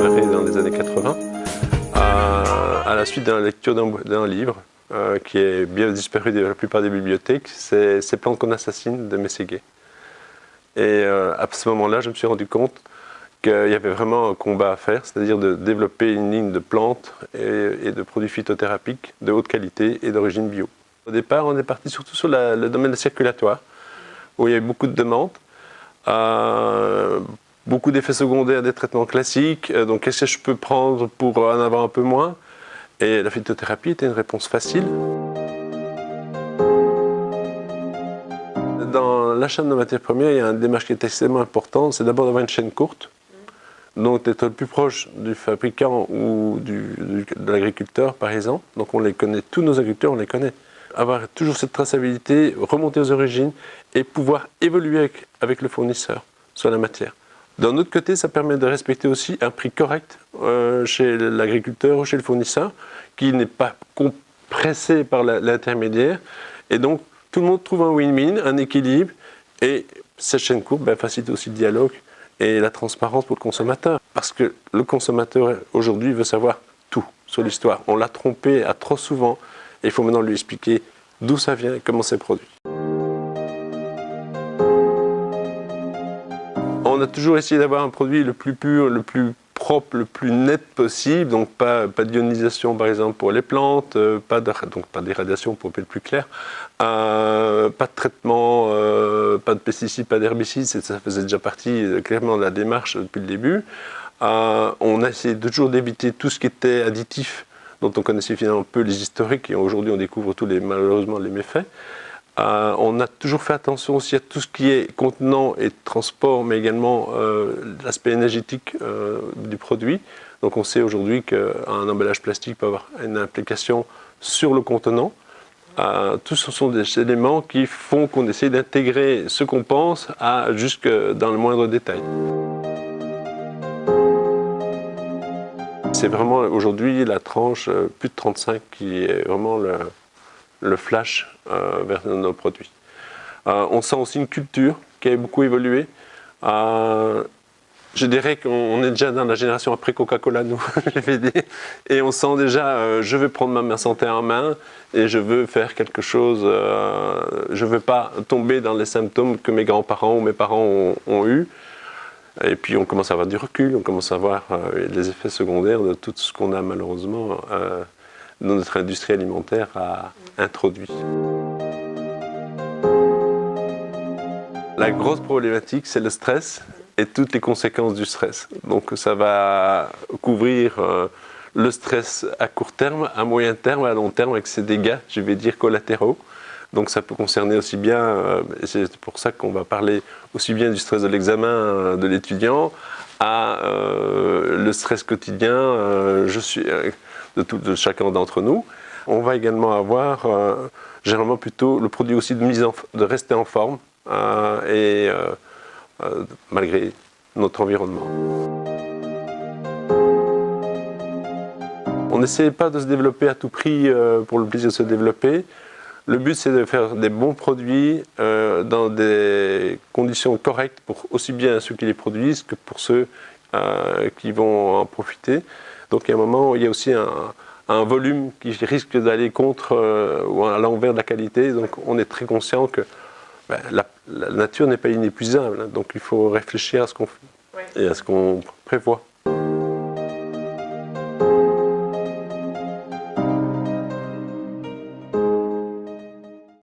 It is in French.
démarré dans les années 80, à la suite de la lecture d'un livre qui est bien disparu de la plupart des bibliothèques, c'est Ces plantes qu'on assassine de Mességuet. Et à ce moment-là, je me suis rendu compte qu'il y avait vraiment un combat à faire, c'est-à-dire de développer une ligne de plantes et de produits phytothérapiques de haute qualité et d'origine bio. Au départ, on est parti surtout sur le domaine circulatoire, où il y avait beaucoup de demandes, beaucoup d'effets secondaires des traitements classiques, donc qu'est-ce que je peux prendre pour en avoir un peu moins? Et la phytothérapie était une réponse facile. Dans l'achat de nos matières premières, il y a une démarche qui est extrêmement importante, c'est d'abord d'avoir une chaîne courte, donc d'être le plus proche du fabricant ou de l'agriculteur par exemple. Donc on les connaît, tous nos agriculteurs on les connaît. Avoir toujours cette traçabilité, remonter aux origines et pouvoir évoluer avec le fournisseur sur la matière. D'un autre côté, ça permet de respecter aussi un prix correct chez l'agriculteur ou chez le fournisseur, qui n'est pas compressé par l'intermédiaire. Et donc, tout le monde trouve un win-win, un équilibre. Et cette chaîne courte facilite aussi le dialogue et la transparence pour le consommateur. Parce que le consommateur, aujourd'hui, veut savoir tout sur l'histoire. On l'a trompé à trop souvent. Et il faut maintenant lui expliquer d'où ça vient et comment c'est produit. On a toujours essayé d'avoir un produit le plus pur, le plus propre, le plus net possible. Donc pas d'ionisation par exemple pour les plantes, pas d'irradiation pour être plus clair, pas de traitement, pas de pesticides, pas d'herbicides. Ça faisait déjà partie clairement de la démarche depuis le début. On a essayé toujours d'éviter tout ce qui était additif, dont on connaissait finalement peu les historiques, et aujourd'hui on découvre malheureusement les méfaits. On a toujours fait attention aussi à tout ce qui est contenant et transport, mais également l'aspect énergétique du produit. Donc on sait aujourd'hui qu'un emballage plastique peut avoir une implication sur le contenant. Tous ce sont des éléments qui font qu'on essaie d'intégrer ce qu'on pense jusque dans le moindre détail. C'est vraiment aujourd'hui la tranche plus de 35 qui est vraiment le flash vers nos produits. On sent aussi une culture qui a beaucoup évolué. Je dirais qu'on est déjà dans la génération après Coca-Cola, nous, et on sent déjà, je veux prendre ma santé en main et je veux faire quelque chose, je ne veux pas tomber dans les symptômes que mes grands-parents ou mes parents ont eus. Et puis on commence à avoir du recul, on commence à voir les effets secondaires de tout ce qu'on a malheureusement dans notre industrie alimentaire a introduit. La grosse problématique, c'est le stress et toutes les conséquences du stress. Donc ça va couvrir le stress à court terme, à moyen terme, à long terme, avec ses dégâts, je vais dire, collatéraux. Donc ça peut concerner aussi bien, c'est pour ça qu'on va parler aussi bien du stress de l'examen de l'étudiant à le stress quotidien de chacun d'entre nous. On va également avoir généralement plutôt le produit aussi de rester en forme malgré notre environnement. On n'essaie pas de se développer à tout prix pour le plaisir de se développer. Le but, c'est de faire des bons produits dans des conditions correctes pour aussi bien ceux qui les produisent que pour ceux qui vont en profiter. Donc, il y a un moment où il y a aussi un volume qui risque d'aller contre ou à l'envers de la qualité. Donc, on est très conscient que la nature n'est pas inépuisable. Donc, il faut réfléchir à ce qu'on fait et à ce qu'on prévoit.